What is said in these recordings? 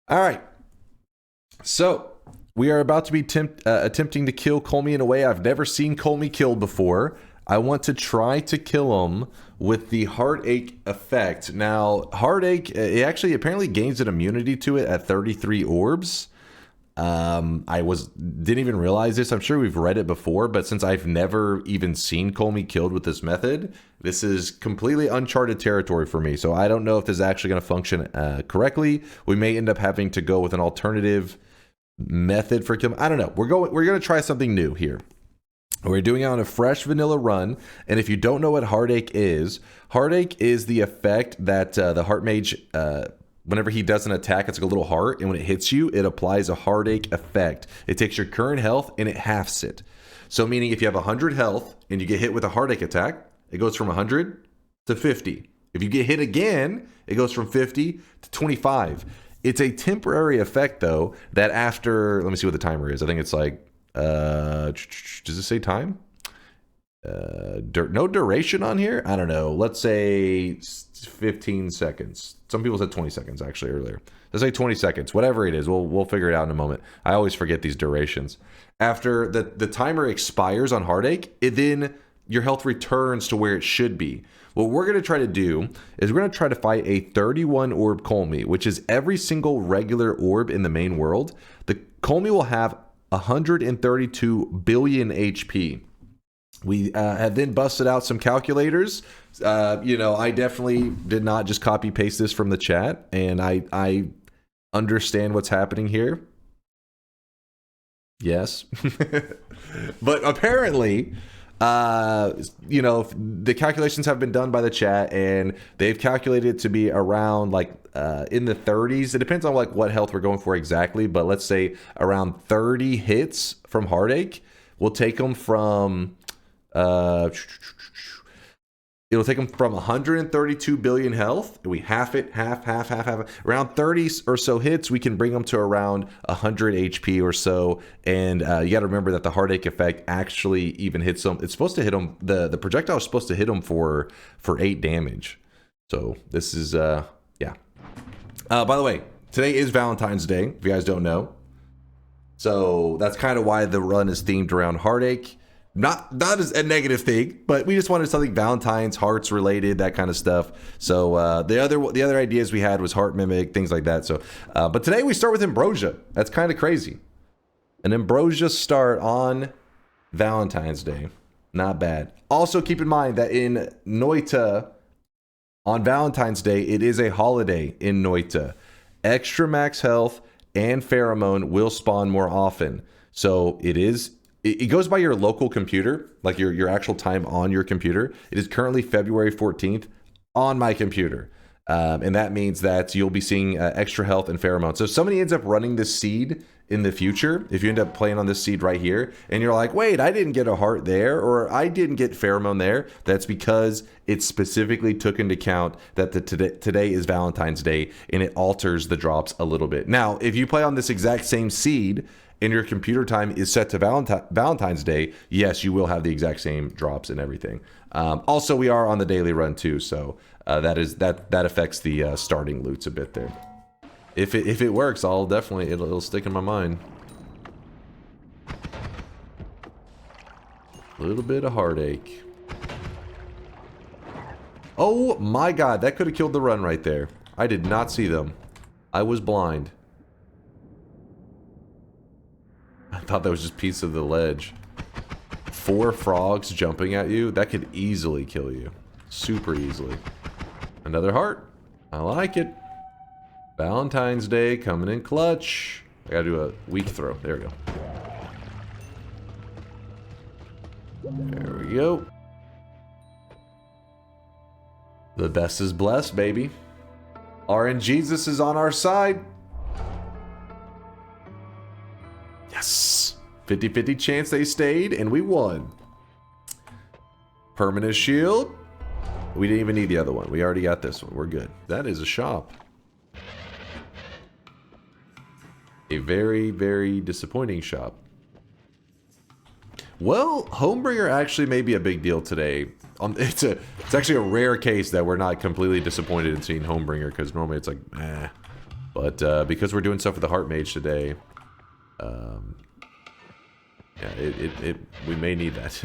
All right. So we are about to be attempting to kill Kolmi in a way I've never seen Kolmi killed before. I want to try to kill him with the heartache effect. Now, heartache, it actually apparently gains an immunity to it at 33 orbs. Didn't even realize this. I'm sure we've read it before, but since I've never even seen Kolmi killed with this method, this is completely uncharted territory for me. So I don't know if this is actually going to function correctly. We may end up having to go with an alternative method for killing. I don't know. We're going to try something new here. We're doing it on a fresh vanilla run, and if you don't know what heartache is the effect that the heart mage, whenever he does an attack, it's like a little heart, and when it hits you, it applies a heartache effect. It takes your current health and it halves it. So meaning if you have 100 health and you get hit with a heartache attack, it goes from 100 to 50. If you get hit again, it goes from 50 to 25. It's a temporary effect, though, that after, let me see what the timer is. I think it's like, does it say time? No duration on here? I don't know. Let's say 15 seconds. Some people said 20 seconds actually earlier. Let's say 20 seconds. Whatever it is, we'll figure it out in a moment. I always forget these durations. After the timer expires on heartache, then your health returns to where it should be. What we're going to try to do is we're going to try to fight a 31 orb Kolmi, which is every single regular orb in the main world. The Kolmi will have 132 billion HP. We have then busted out some calculators. I definitely did not just copy paste this from the chat, and I understand what's happening here. Yes. But apparently, the calculations have been done by the chat, and they've calculated it to be around like in the 30s. It depends on like what health we're going for exactly, but let's say around 30 hits from heartache will take them from it'll take them from 132 billion health. We half it, half. Around 30 or so hits, we can bring them to around 100 HP or so. And you got to remember that the heartache effect actually even hits them. It's supposed to hit them. The projectile is supposed to hit them for 8 damage. So this is yeah. By the way, today is Valentine's Day. If you guys don't know, so that's kind of why the run is themed around heartache. Not as a negative thing, but we just wanted something Valentine's, hearts related, that kind of stuff. So the other ideas we had was heart mimic, things like that. So, but today we start with ambrosia. That's kind of crazy. An ambrosia start on Valentine's Day, not bad. Also keep in mind that in Noita, on Valentine's Day, it is a holiday in Noita. Extra max health and pheromone will spawn more often. So it goes by your local computer, like your actual time on your computer. It is currently February 14th on my computer. And that means that you'll be seeing extra health and pheromone. So if somebody ends up running this seed in the future, if you end up playing on this seed right here, and you're like, wait, I didn't get a heart there, or I didn't get pheromone there, that's because it specifically took into account that today is Valentine's Day, and it alters the drops a little bit. Now, if you play on this exact same seed, and your computer time is set to Valentine's Day, yes, you will have the exact same drops and everything. Also, we are on the daily run too, so that affects the starting loots a bit there. If it works, it'll stick in my mind. A little bit of heartache. Oh my god, that could have killed the run right there. I did not see them. I was blind. I thought that was just a piece of the ledge. 4 frogs jumping at you, that could easily kill you. Super easily. Another heart. I like it. Valentine's Day coming in clutch. I gotta do a weak throw. There we go. There we go. The best is blessed, baby. RNGesus is on our side. Yes! 50-50 chance they stayed, and we won. Permanent shield. We didn't even need the other one. We already got this one. We're good. That is a shop. A very, very disappointing shop. Well, Homebringer actually may be a big deal today. It's actually a rare case that we're not completely disappointed in seeing Homebringer, because normally it's like, eh. But because we're doing stuff with the heart mage today, yeah, we may need that.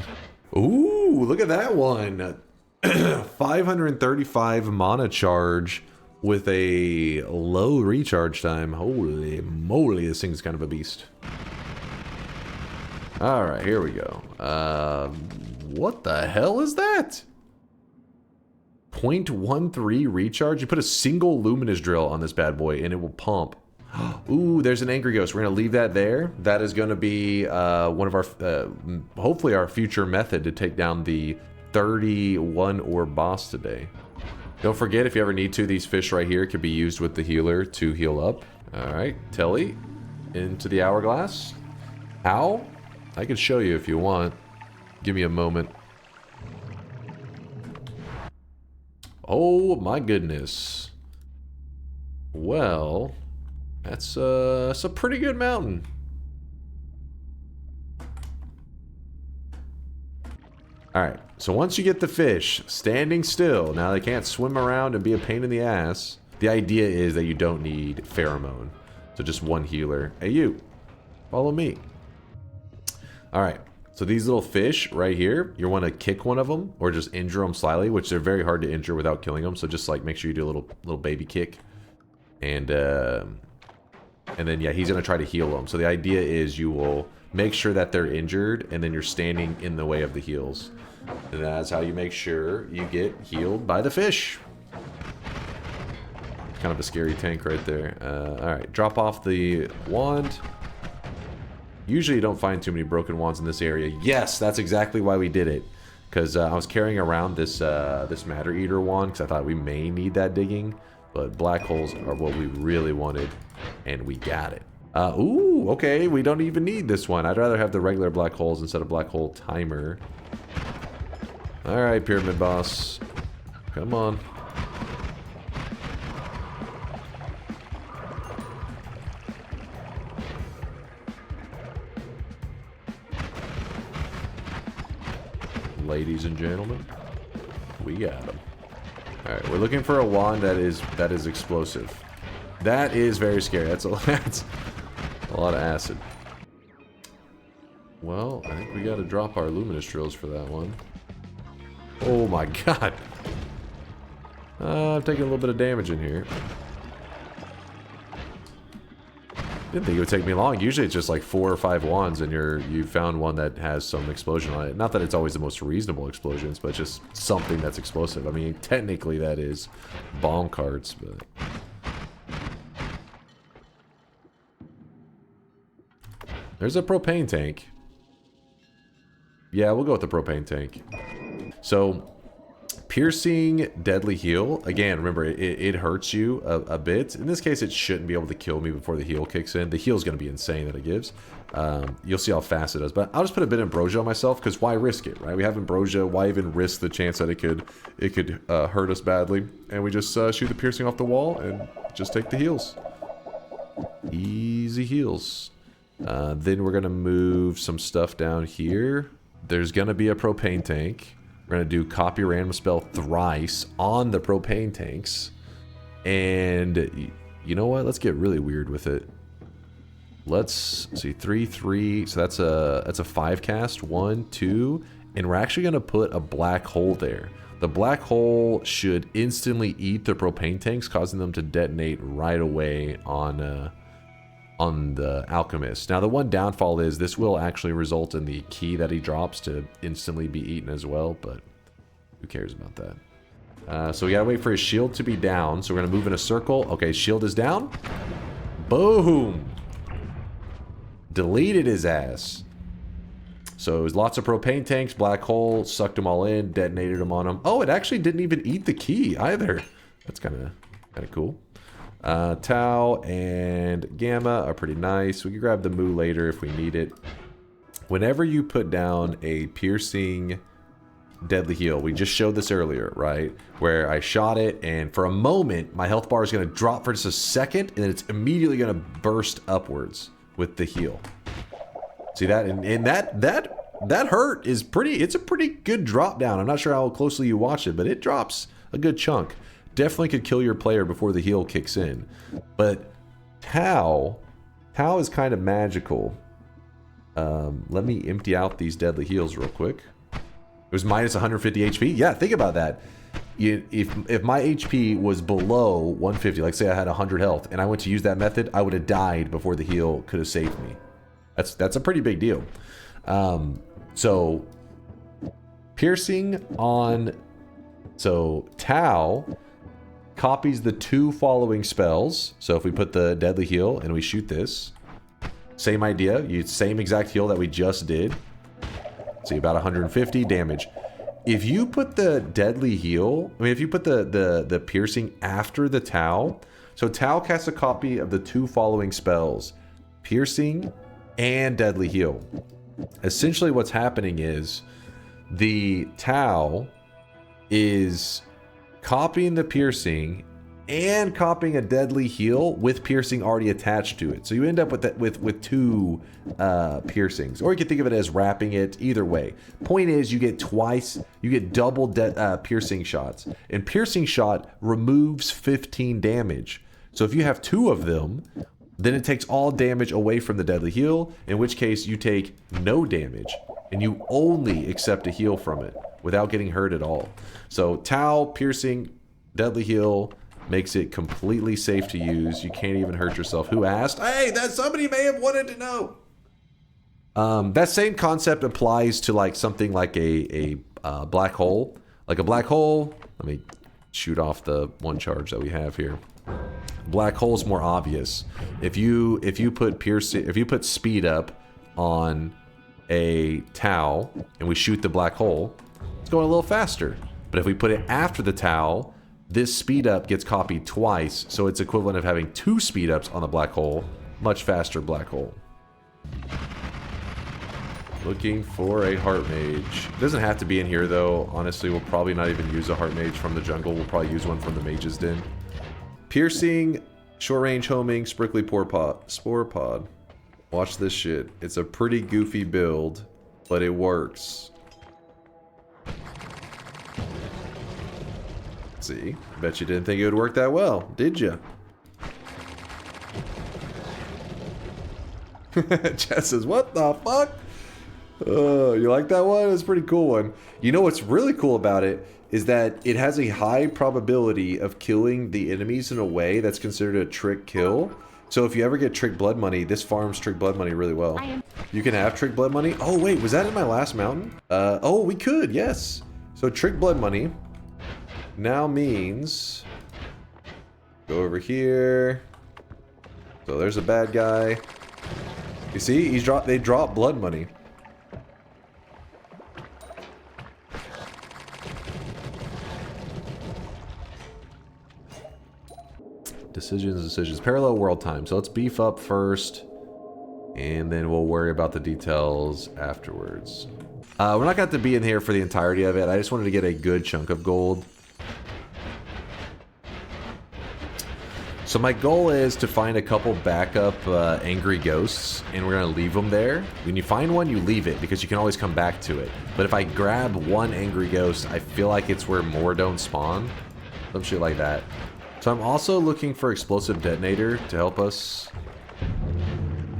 Ooh, look at that one. 535 mana charge with a low recharge time. Holy moly, this thing's kind of a beast. All right, here we go. What the hell is that? 0.13 recharge? You put a single luminous drill on this bad boy and it will pump. Ooh, there's an angry ghost. We're gonna leave that there. That is gonna be one of our, hopefully our future method to take down the 31 orb boss today. Don't forget, if you ever need to, these fish right here can be used with the healer to heal up. All right, Telly, into the hourglass. How? I can show you if you want. Give me a moment. Oh my goodness. Well, that's a pretty good mountain. Alright, so once you get the fish standing still, now they can't swim around and be a pain in the ass. The idea is that you don't need pheromone. So just one healer. Hey you, follow me. Alright, so these little fish right here, you want to kick one of them or just injure them slightly, which they're very hard to injure without killing them. So just like make sure you do a little baby kick. And then yeah, he's going to try to heal them. So the idea is you will make sure that they're injured and then you're standing in the way of the heals. And that's how you make sure you get healed by the fish. Kind of a scary tank right there. Alright, drop off the wand. Usually you don't find too many broken wands in this area. Yes, that's exactly why we did it. Because I was carrying around this this Matter Eater wand because I thought we may need that digging. But black holes are what we really wanted. And we got it. Ooh, okay, we don't even need this one. I'd rather have the regular black holes instead of black hole timer. Alright, pyramid boss. Come on. Ladies and gentlemen, we got him. Alright, we're looking for a wand that is explosive. That is very scary. That's a lot of acid. Well, I think we gotta drop our luminous drills for that one. Oh my god. I'm taking a little bit of damage in here. Didn't think it would take me long. Usually it's just like 4 or 5 wands and you found one that has some explosion on it. Not that it's always the most reasonable explosions, but just something that's explosive. I mean, technically that is bomb cards, but... There's a propane tank. Yeah, we'll go with the propane tank. So, piercing deadly heal. Again, remember, it hurts you a bit. In this case, it shouldn't be able to kill me before the heal kicks in. The heal is going to be insane that it gives. You'll see how fast it does. But I'll just put a bit of ambrosia on myself, because why risk it, right? We have ambrosia. Why even risk the chance that it could hurt us badly? And we just shoot the piercing off the wall and just take the heals. Easy heals. Then we're going to move some stuff down here. There's going to be a propane tank. We're going to do copy random spell thrice on the propane tanks. And you know what? Let's get really weird with it. Let's see, 3, 3. So that's a 5 cast. 1, 2. And we're actually going to put a black hole there. The black hole should instantly eat the propane tanks, causing them to detonate right away on the alchemist. Now the one downfall is this will actually result in the key that he drops to instantly be eaten as well, but who cares about that? So we gotta wait for his shield to be down, so we're gonna move in a circle. Okay, shield is down. Boom! Deleted his ass. So it was lots of propane tanks, black hole, sucked them all in, detonated them on him. Oh, it actually didn't even eat the key either. That's kind of cool. Tau and Gamma are pretty nice. We can grab the Moo later if we need it. Whenever you put down a piercing deadly heal, we just showed this earlier, right? Where I shot it and for a moment my health bar is going to drop for just a second and then it's immediately going to burst upwards with the heal. See that? And that hurt is it's a pretty good drop down. I'm not sure how closely you watch it, but it drops a good chunk. Definitely could kill your player before the heal kicks in. But Tau is kind of magical. Let me empty out these deadly heals real quick. It was minus 150 HP. Yeah, think about that. If my HP was below 150, like say I had 100 health, and I went to use that method, I would have died before the heal could have saved me. That's a pretty big deal. So piercing on, so Tau copies the 2 following spells. So if we put the deadly heal and we shoot this, same idea, same exact heal that we just did. See, about 150 damage. If you put the deadly heal, I mean, if you put the piercing after the Tau, so Tau casts a copy of the 2 following spells, piercing and deadly heal. Essentially what's happening is the Tau is copying the piercing and copying a deadly heal with piercing already attached to it. So you end up with that with 2 piercings, or you can think of it as wrapping it. Either way, point is you get double piercing shots, and piercing shot removes 15 damage. So if you have 2 of them, then it takes all damage away from the deadly heal, in which case you take no damage and you only accept a heal from it without getting hurt at all. So Tau, piercing, deadly heal makes it completely safe to use. You can't even hurt yourself. Who asked? Hey, that somebody may have wanted to know. That same concept applies to like something like a black hole. Like a black hole, let me shoot off the 1 charge that we have here. Black hole is more obvious. If you put speed up on a Tau and we shoot the black hole, it's going a little faster. But if we put it after the Tau, this speed up gets copied twice, so it's equivalent of having 2 speed ups on the black hole. Much faster black hole. Looking for a heart mage. Doesn't have to be in here though. Honestly, we'll probably not even use a heart mage from the jungle. We'll probably use one from the mage's den. Piercing, short range homing, sprinkly spore pod. Watch this shit. It's a pretty goofy build, but it works. See, bet you didn't think it would work that well, did you? Jess says, what the fuck? You like that one? It's a pretty cool one. You know what's really cool about it is that it has a high probability of killing the enemies in a way that's considered a trick kill. So if you ever get trick blood money, this farms trick blood money really well. You can have trick blood money. Oh wait, was that in my last mountain? Oh, we could, yes. So trick blood money now means go over here. So there's a bad guy. You see, they drop blood money. Decisions. Parallel world time. So let's beef up first, and then we'll worry about the details afterwards. We're not going to have to be in here for the entirety of it. I just wanted to get a good chunk of gold. So my goal is to find a couple backup angry ghosts, and we're going to leave them there. When you find one, you leave it, because you can always come back to it. But if I grab one angry ghost, I feel like it's where more don't spawn. Some shit like that. So I'm also looking for explosive detonator to help us.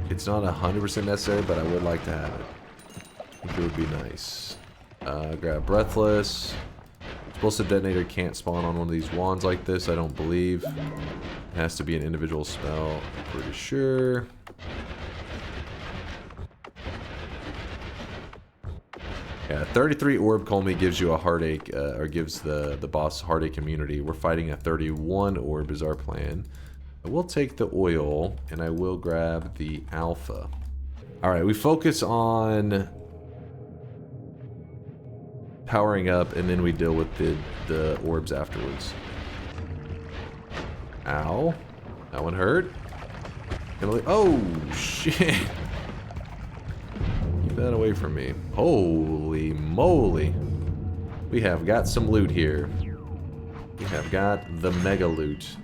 It's not 100% necessary, but I would like to have it. I think it would be nice. Grab breathless. Explosive detonator can't spawn on one of these wands like this, I don't believe. It has to be an individual spell, I'm pretty sure. Yeah, 33 orb Kolmi gives you a heartache, or gives the boss heartache immunity. We're fighting a 31 orb is our plan. I will take the oil, and I will grab the alpha. Alright, we focus on powering up, and then we deal with the orbs afterwards. Ow. That one hurt. Oh, shit. Keep that away from me. Holy moly. We have got some loot here. We have got the mega loot.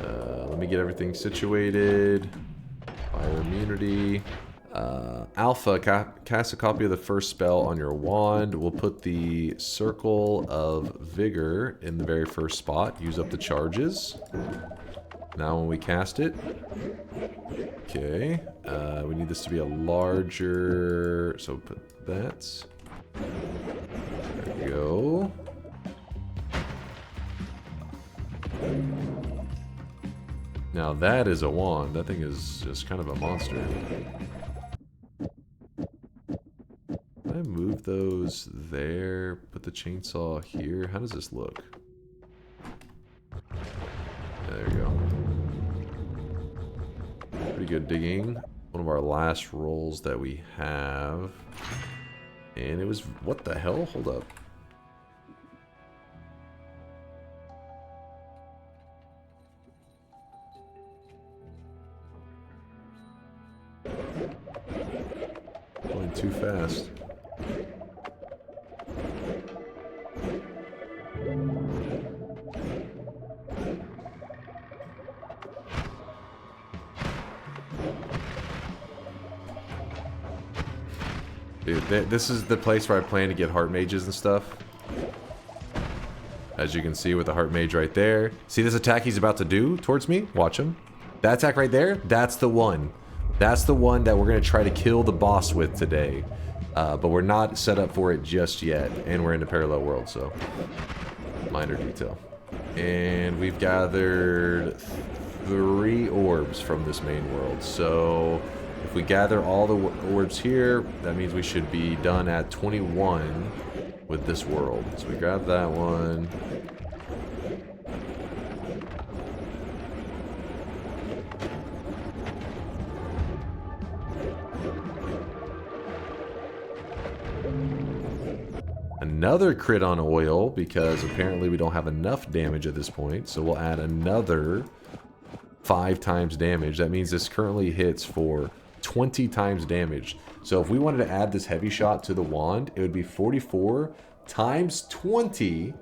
Let me get everything situated. Fire immunity. Alpha, cast a copy of the first spell on your wand. We'll put the circle of vigor in the very first spot. Use up the charges. Now when we cast it, okay, we need this to be a larger, so put that, there we go. Now that is a wand, that thing is just kind of a monster. Can I move those there, put the chainsaw here, how does this look? There you go. Pretty good digging. One of our last rolls that we have. And it was... What the hell? Hold up. Going too fast. Dude, this is the place where I plan to get heart mages and stuff. As you can see with the heart mage right there. See this attack he's about to do towards me? Watch him. That attack right there, that's the one. That's the one that we're going to try to kill the boss with today. But we're not set up for it just yet. And we're in a parallel world, so... Minor detail. And we've gathered 3 orbs from this main world. So... If we gather all the orbs here, that means we should be done at 21 with this world. So we grab that one. Another crit on oil, because apparently we don't have enough damage at this point. So we'll add another 5 times damage. That means this currently hits for 20 times damage. So if we wanted to add this heavy shot to the wand, it would be 44 times 20.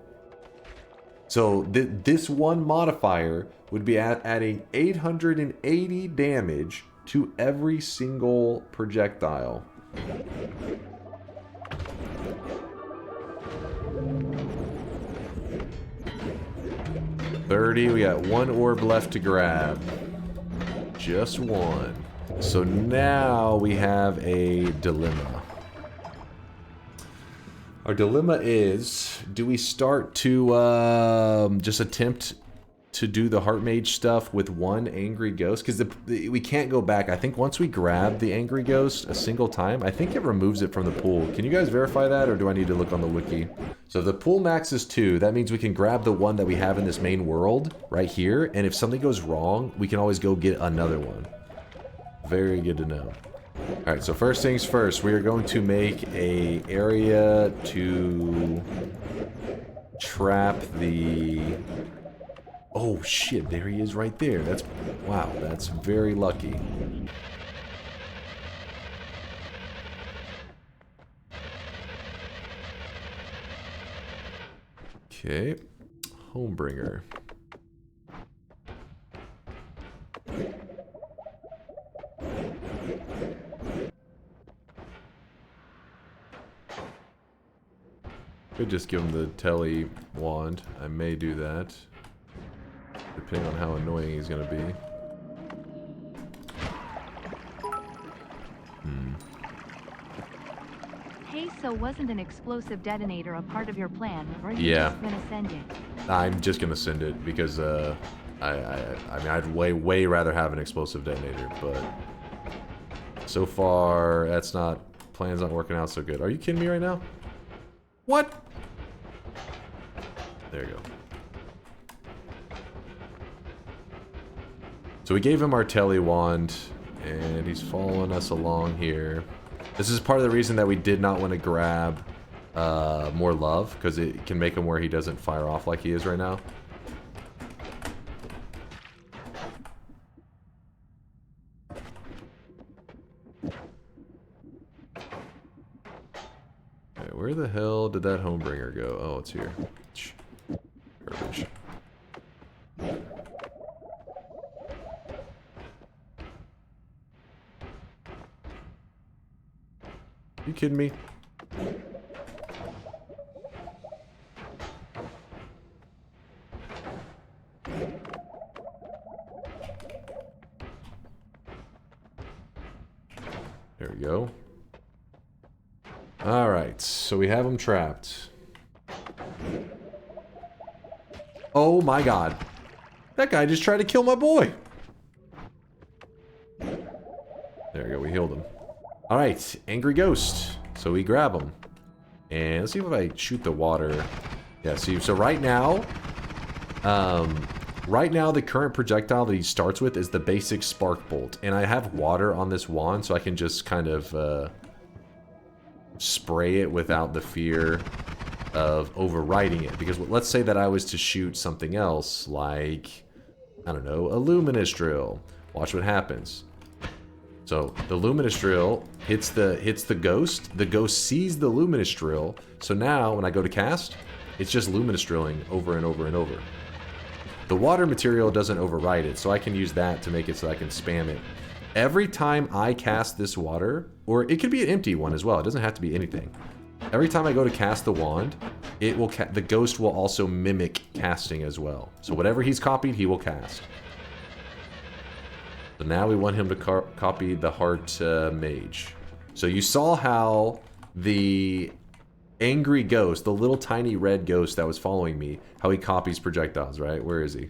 So this one modifier would be adding 880 damage to every single projectile. $30, we got 1 orb left to grab. Just one. So now we have a dilemma. Our dilemma is, do we start to just attempt to do the heart mage stuff with 1 angry ghost? Because we can't go back. I think once we grab the angry ghost a single time, I think it removes it from the pool. Can you guys verify that, or do I need to look on the wiki? So if the pool max is 2, that means we can grab the one that we have in this main world right here, and if something goes wrong, we can always go get another one. Very good to know. Alright, so first things first, we are going to make a area to trap the... Oh shit, there he is right there. That's... Wow, that's very lucky. Okay. Homebringer. Could just give him the telly wand. I may do that, depending on how annoying he's gonna be. Hey, so wasn't an explosive detonator a part of your plan, or are you just gonna send it? I'm just gonna send it because I mean I'd way rather have an explosive detonator, but so far that's not, plan's not working out so good. Are you kidding me right now? What? There you go. So we gave him our telly wand, and he's following us along here. This is part of the reason that we did not want to grab more love, because it can make him where he doesn't fire off like he is right now. Okay, where the hell did that homebringer go? Oh, it's here. Garbage. You kidding me? There we go. Alright, so we have him trapped. Oh my god. That guy just tried to kill my boy. There we go, we healed him. Alright, angry ghost. So we grab him. And let's see if I shoot the water. Yeah, see, so right now, the current projectile that he starts with is the basic spark bolt. And I have water on this wand, so I can just kind of spray it without the fear of overriding it. Because let's say that I was to shoot something else, like, I don't know, a luminous drill. Watch what happens. So the luminous drill hits the ghost. The ghost sees the luminous drill. So now when I go to cast, it's just luminous drilling over and over and over. The water material doesn't override it, so I can use that to make it so I can spam it. Every time I cast this water, or it could be an empty one as well, it doesn't have to be anything. Every time I go to cast the wand, it will the ghost will also mimic casting as well. So whatever he's copied, he will cast. So now we want him to copy the heart mage. So you saw how the angry ghost, the little tiny red ghost that was following me, how he copies projectiles, right? Where is he?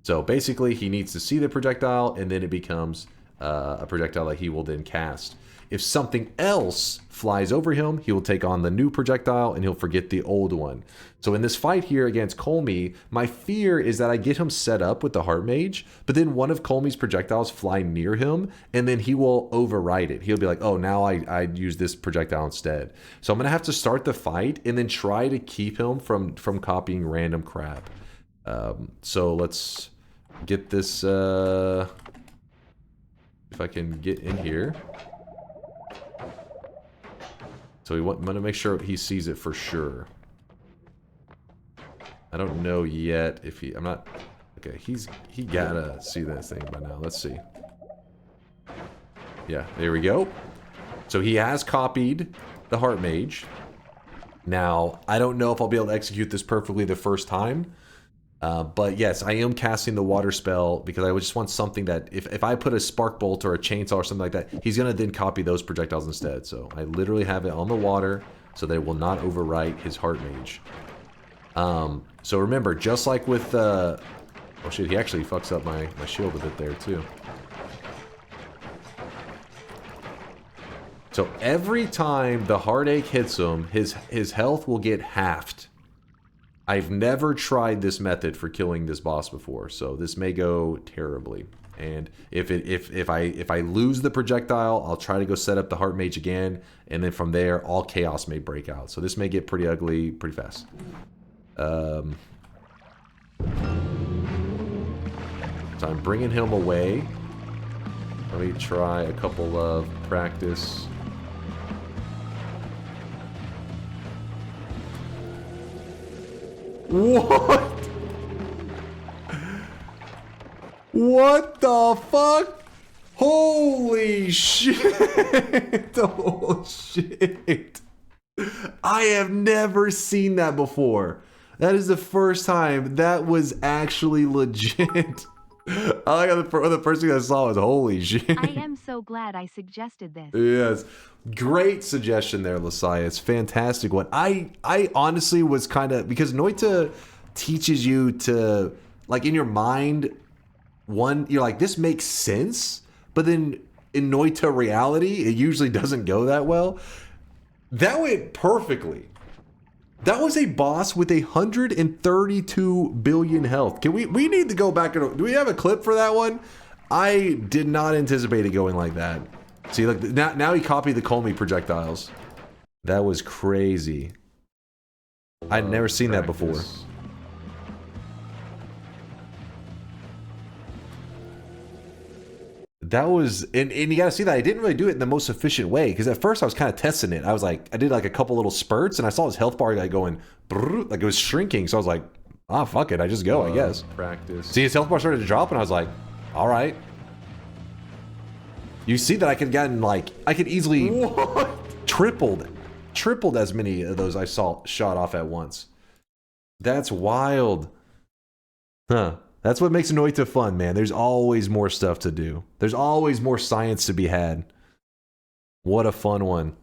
So basically, he needs to see the projectile, and then it becomes a projectile that he will then cast. If something else flies over him, he will take on the new projectile, and he'll forget the old one. So in this fight here against Kolmi, my fear is that I get him set up with the heart mage, but then one of Kolmi's projectiles fly near him, and then he will override it. He'll be like, oh, now I use this projectile instead. So I'm going to have to start the fight, and then try to keep him from copying random crap. So let's get this... if I can get in here. So I'm going to make sure he sees it for sure. I don't know yet if he... I'm not... Okay, he gotta see that thing by now. Let's see. Yeah, there we go. So he has copied the heart mage. Now, I don't know if I'll be able to execute this perfectly the first time. But yes, I am casting the water spell because I just want something that if I put a spark bolt or a chainsaw or something like that, he's going to then copy those projectiles instead. So I literally have it on the water so that it will not overwrite his heart mage. So remember, just like with... oh shit, he actually fucks up my shield a bit there too. So every time the heartache hits him, his health will get halved. I've never tried this method for killing this boss before, so this may go terribly. And if I lose the projectile, I'll try to go set up the heart mage again, and then from there, all chaos may break out. So this may get pretty ugly pretty fast. So I'm bringing him away. Let me try a couple of practice. What? What the fuck? Holy shit! Oh shit! I have never seen that before. That is the first time that was actually legit. I like how the first thing I saw was holy shit. I am so glad I suggested this. Yes. Great suggestion there, Lasias. Fantastic one. I honestly was kind of... Because Noita teaches you to... Like, in your mind, you're like, this makes sense. But then in Noita reality, it usually doesn't go that well. That went perfectly. That was a boss with 132 billion health. We need to go back and... Do we have a clip for that one? I did not anticipate it going like that. See, look, now he copied the Kolmi projectiles. That was crazy. I'd never seen that before. That was, and you gotta see that I didn't really do it in the most efficient way, because at first I was kind of testing it. I did like a couple little spurts, and I saw his health bar like going, brrr, like it was shrinking. So I was like, ah, fuck it, I just go, I guess. Practice. See, his health bar started to drop, and I was like, all right. You see that I could gotten like, I could easily tripled as many of those I saw shot off at once. That's wild. Huh. That's what makes Noita fun, man. There's always more stuff to do. There's always more science to be had. What a fun one.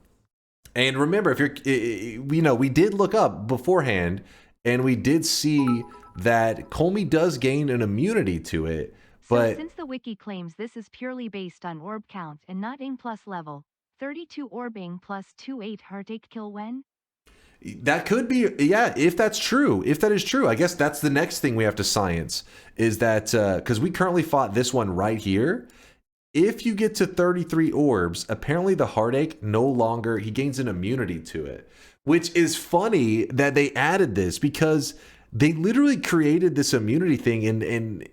And remember, if you're, you know, we did look up beforehand, and we did see that Kolmi does gain an immunity to it. But so since the wiki claims this is purely based on orb count and not ing plus level, 32 orbing plus 2/8 heartache kill when? that could be, yeah, if that's true. If that is true, I guess that's the next thing we have to science, is that, because we currently fought this one right here. If you get to 33 orbs, apparently the heartache no longer, he gains an immunity to it. Which is funny that they added this, because they literally created this immunity thing, and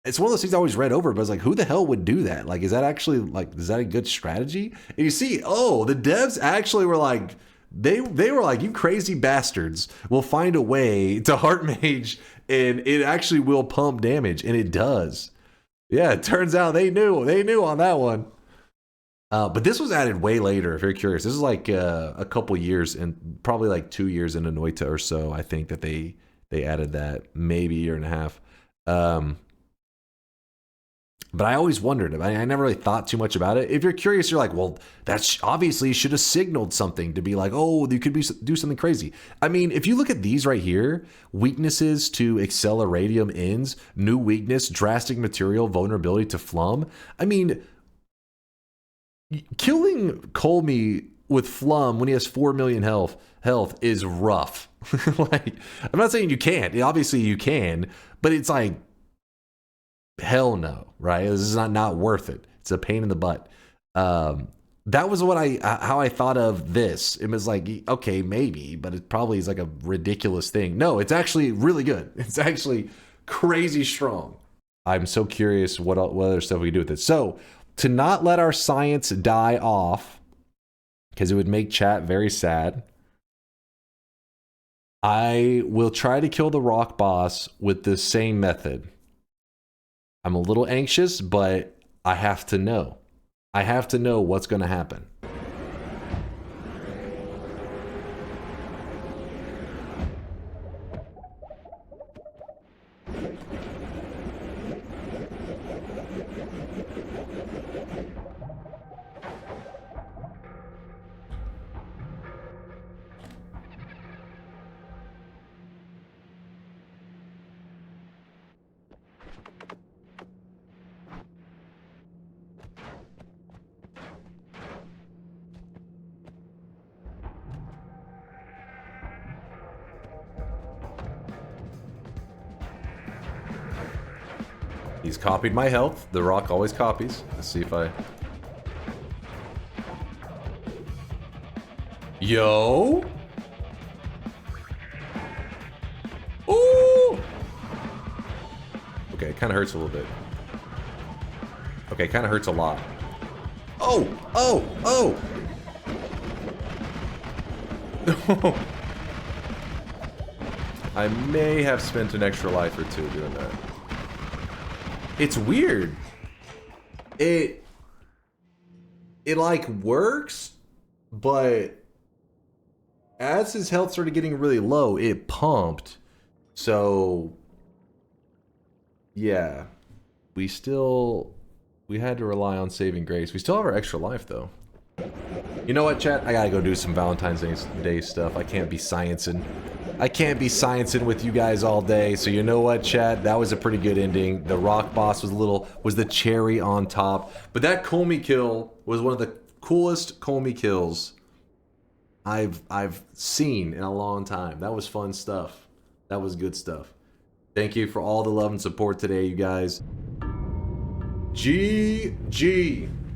it's one of those things I always read over, but I was like, who the hell would do that? Like, is that actually, like, is that a good strategy? And you see, oh, the devs actually were like, they were like, you crazy bastards, will find a way to heart mage, and it actually will pump damage, and it does. Yeah, it turns out they knew on that one. But this was added way later, if you're curious. This is like a couple years, and probably like 2 years into Noita or so, I think that they added that, maybe a year and a half. But I always wondered. I never really thought too much about it. If you're curious, you're like, well, that's obviously should have signaled something to be like, oh, you could do something crazy. I mean, if you look at these right here, weaknesses to Acceleradium ends, new weakness, drastic material, vulnerability to Flum. I mean, killing Kolmi with Flum when he has 4 million health is rough. Like, I'm not saying you can't. Obviously you can, but it's like, hell no, right? This is not worth it. It's a pain in the butt. That was what how I thought of this. It was like, okay, maybe, but it probably is like a ridiculous thing. No, it's actually really good. It's actually crazy strong. I'm so curious what other stuff we can do with it. So to not let our science die off, because it would make chat very sad, I will try to kill the rock boss with the same method. I'm a little anxious, but I have to know. I have to know what's going to happen. He's copied my health. The rock always copies. Let's see if I... Yo! Ooh! Okay, it kind of hurts a little bit. Okay, it kind of hurts a lot. Oh! Oh! Oh! I may have spent an extra life or two doing that. It's weird. It like works, but as his health started getting really low, it pumped. So yeah, we had to rely on saving grace. We still have our extra life though. You know what, chat? I gotta go do some Valentine's Day stuff. I can't be sciencing. With you guys all day. So you know what, chat? That was a pretty good ending. The rock boss was the cherry on top. But that Kolmi kill was one of the coolest Kolmi kills I've seen in a long time. That was fun stuff. That was good stuff. Thank you for all the love and support today, you guys. GG.